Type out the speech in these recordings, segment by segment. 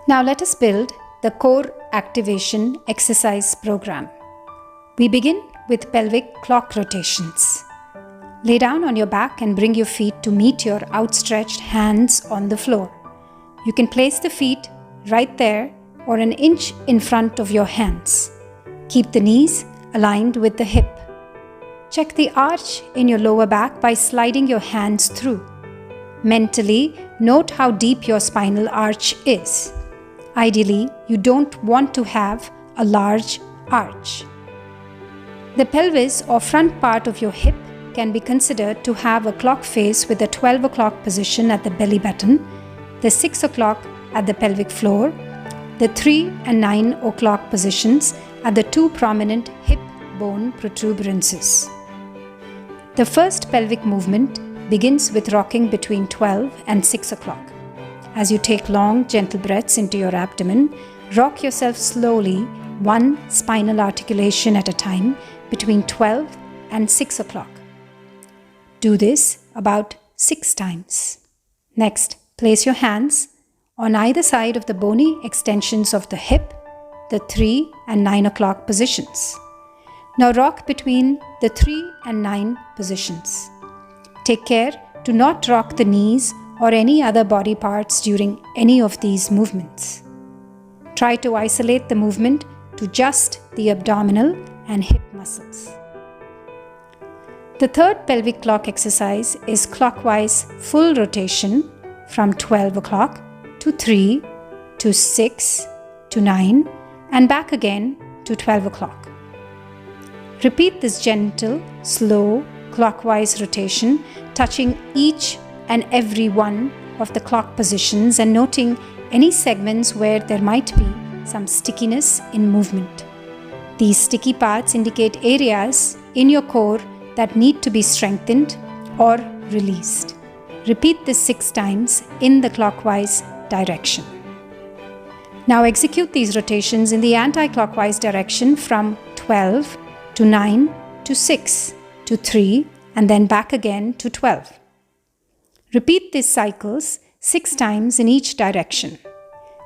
Now let us build the core activation exercise program. We begin with pelvic clock rotations. Lay down on your back and bring your feet to meet your outstretched hands on the floor. You can place the feet right there or an inch in front of your hands. Keep the knees aligned with the hip. Check the arch in your lower back by sliding your hands through. Mentally, note how deep your spinal arch is. Ideally, you don't want to have a large arch. The pelvis or front part of your hip can be considered to have a clock face with the 12 o'clock position at the belly button, the 6 o'clock at the pelvic floor, the 3 and 9 o'clock positions at the two prominent hip bone protuberances. The first pelvic movement begins with rocking between 12 and 6 o'clock. As you take long, gentle breaths into your abdomen, rock yourself slowly, one spinal articulation at a time, between 12 and 6 o'clock. Do this about 6 times. Next, place your hands on either side of the bony extensions of the hip, the 3 and 9 o'clock positions. Now rock between the 3 and 9 positions. Take care to not rock the knees or any other body parts during any of these movements. Try to isolate the movement to just the abdominal and hip muscles. The third pelvic clock exercise is clockwise full rotation from 12 o'clock to 3 to 6 to 9 and back again to 12 o'clock. Repeat this gentle, slow, clockwise rotation, touching each and every one of the clock positions and noting any segments where there might be some stickiness in movement. These sticky parts indicate areas in your core that need to be strengthened or released. Repeat this 6 times in the clockwise direction. Now execute these rotations in the anti-clockwise direction from 12 to 9 to 6 to 3 and then back again to 12. Repeat these cycles 6 times in each direction.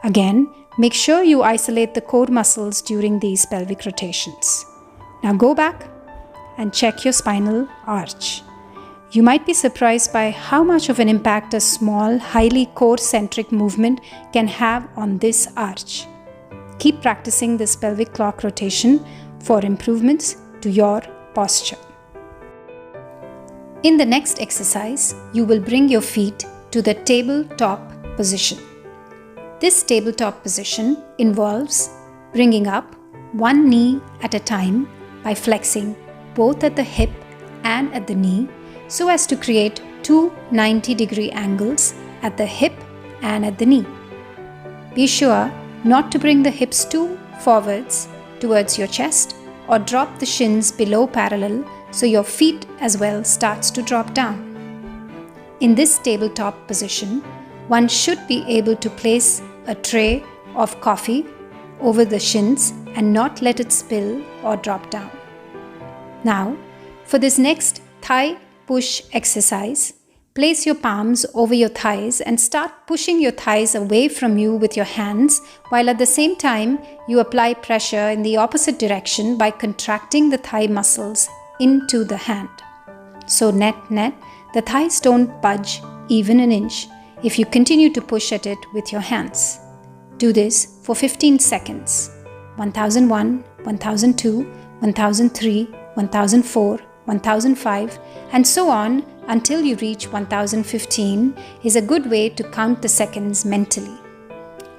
Again, make sure you isolate the core muscles during these pelvic rotations. Now go back and check your spinal arch. You might be surprised by how much of an impact a small, highly core-centric movement can have on this arch. Keep practicing this pelvic clock rotation for improvements to your posture. In the next exercise, you will bring your feet to the tabletop position. This tabletop position involves bringing up one knee at a time by flexing both at the hip and at the knee so as to create two 90-degree angles at the hip and at the knee. Be sure not to bring the hips too forwards towards your chest or drop the shins below parallel so your feet as well starts to drop down. In this tabletop position, one should be able to place a tray of coffee over the shins and not let it spill or drop down. Now, for this next thigh push exercise, place your palms over your thighs and start pushing your thighs away from you with your hands, while at the same time you apply pressure in the opposite direction by contracting the thigh muscles into the hand. So net, the thighs don't budge even an inch if you continue to push at it with your hands. Do this for 15 seconds. 1001, 1002, 1003, 1004, 1005, and so on until you reach 1015 is a good way to count the seconds mentally.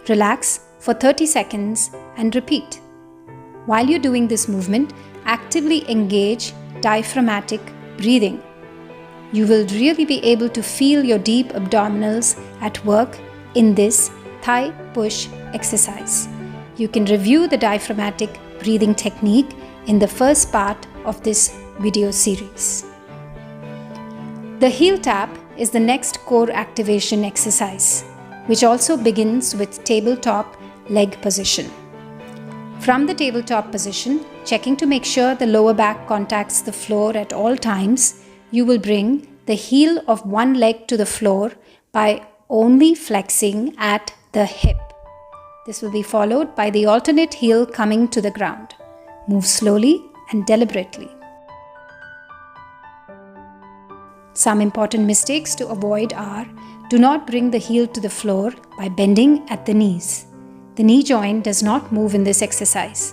Relax for 30 seconds and repeat. While you're doing this movement, actively engage diaphragmatic breathing. You will really be able to feel your deep abdominals at work in this thigh push exercise. You can review the diaphragmatic breathing technique in the first part of this video series. The heel tap is the next core activation exercise, which also begins with tabletop leg position. From the tabletop position, checking to make sure the lower back contacts the floor at all times, you will bring the heel of one leg to the floor by only flexing at the hip. This will be followed by the alternate heel coming to the ground. Move slowly and deliberately. Some important mistakes to avoid are: do not bring the heel to the floor by bending at the knees. The knee joint does not move in this exercise.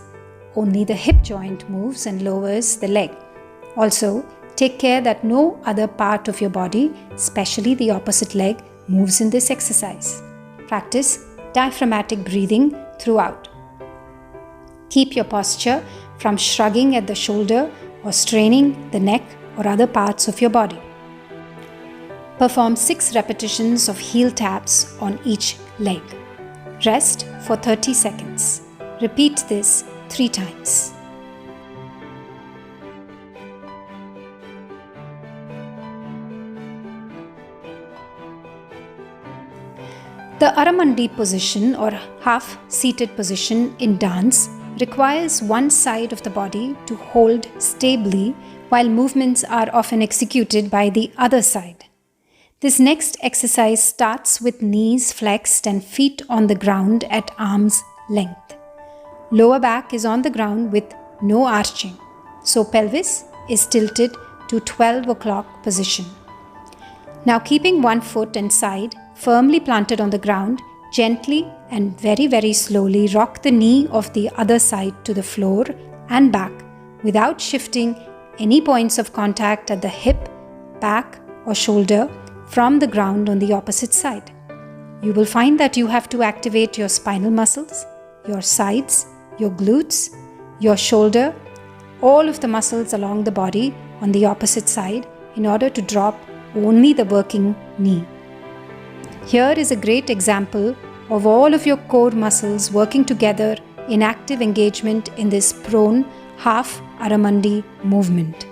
Only the hip joint moves and lowers the leg. Also, take care that no other part of your body, especially the opposite leg, moves in this exercise. Practice diaphragmatic breathing throughout. Keep your posture from shrugging at the shoulder or straining the neck or other parts of your body. Perform 6 repetitions of heel taps on each leg. Rest for 30 seconds. Repeat this 3 times. The Aramandi position or half-seated position in dance requires one side of the body to hold stably while movements are often executed by the other side. This next exercise starts with knees flexed and feet on the ground at arm's length. Lower back is on the ground with no arching, so pelvis is tilted to 12 o'clock position. Now keeping one foot and side firmly planted on the ground, gently and very slowly rock the knee of the other side to the floor and back without shifting any points of contact at the hip, back or shoulder from the ground on the opposite side. You will find that you have to activate your spinal muscles, your sides, your glutes, your shoulder, all of the muscles along the body on the opposite side in order to drop only the working knee. Here is a great example of all of your core muscles working together in active engagement in this prone half Aramandi movement.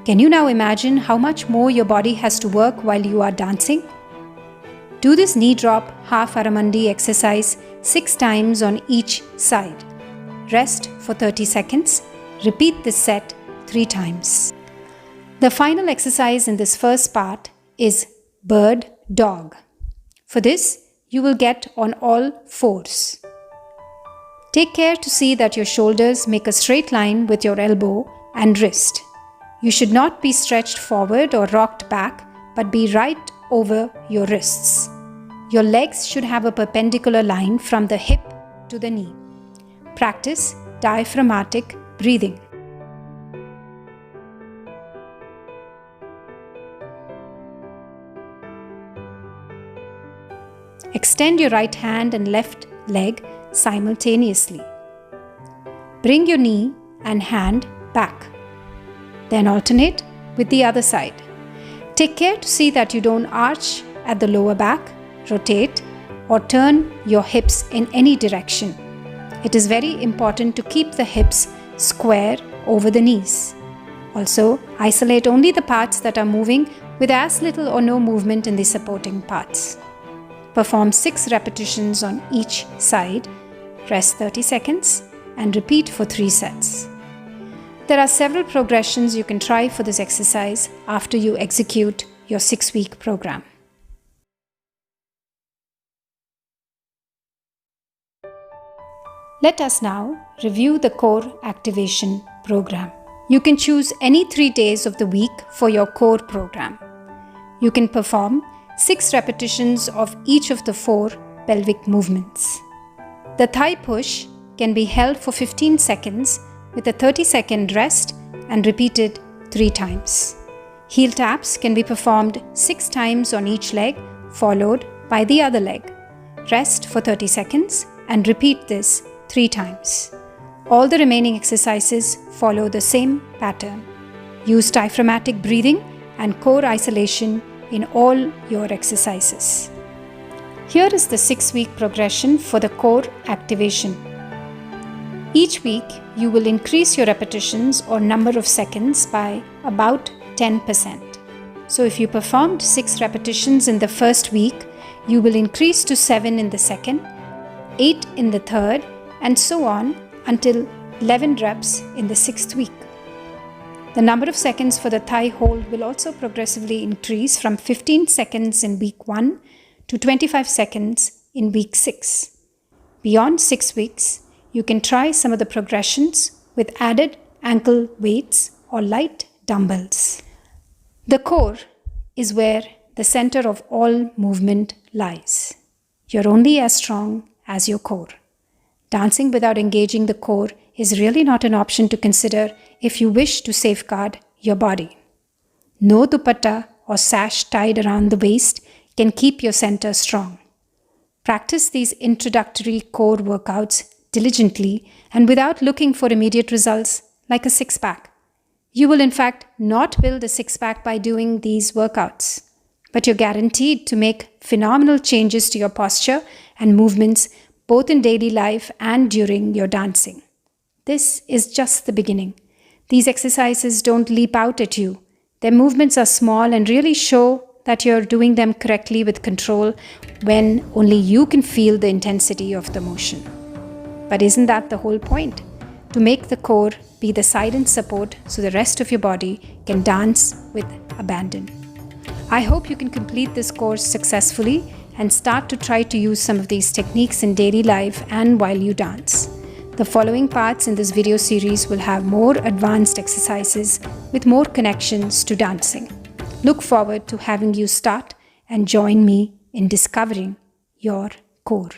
Can you now imagine how much more your body has to work while you are dancing? Do this knee drop half Aramandi exercise 6 times on each side. Rest for 30 seconds. Repeat this set 3 times. The final exercise in this first part is bird dog. For this, you will get on all 4s. Take care to see that your shoulders make a straight line with your elbow and wrist. You should not be stretched forward or rocked back, but be right over your wrists. Your legs should have a perpendicular line from the hip to the knee. Practice diaphragmatic breathing. Extend your right hand and left leg simultaneously. Bring your knee and hand back. Then alternate with the other side. Take care to see that you don't arch at the lower back, rotate, or turn your hips in any direction. It is very important to keep the hips square over the knees. Also, isolate only the parts that are moving with as little or no movement in the supporting parts. Perform 6 repetitions on each side, rest 30 seconds, and repeat for 3 sets. There are several progressions you can try for this exercise after you execute your 6-week program. Let us now review the core activation program. You can choose any 3 days of the week for your core program. You can perform 6 repetitions of each of the 4 pelvic movements. The thigh push can be held for 15 seconds with a 30-second rest and repeated 3 times. Heel taps can be performed 6 times on each leg, followed by the other leg. Rest for 30 seconds and repeat this 3 times. All the remaining exercises follow the same pattern. Use diaphragmatic breathing and core isolation in all your exercises. Here is the 6-week progression for the core activation. Each week, you will increase your repetitions or number of seconds by about 10%. So if you performed 6 repetitions in the first week, you will increase to 7 in the second, 8 in the third, and so on until 11 reps in the 6th week. The number of seconds for the thigh hold will also progressively increase from 15 seconds in week 1 to 25 seconds in week 6. Beyond 6 weeks, you can try some of the progressions with added ankle weights or light dumbbells. The core is where the center of all movement lies. You're only as strong as your core. Dancing without engaging the core is really not an option to consider if you wish to safeguard your body. No dupatta or sash tied around the waist can keep your center strong. Practice these introductory core workouts diligently and without looking for immediate results like a six-pack. You will in fact not build a six-pack by doing these workouts, but you're guaranteed to make phenomenal changes to your posture and movements both in daily life and during your dancing. This is just the beginning. These exercises don't leap out at you. Their movements are small and really show that you're doing them correctly with control when only you can feel the intensity of the motion. But isn't that the whole point? To make the core be the silent support so the rest of your body can dance with abandon. I hope you can complete this course successfully and start to try to use some of these techniques in daily life and while you dance. The following parts in this video series will have more advanced exercises with more connections to dancing. Look forward to having you start and join me in discovering your core.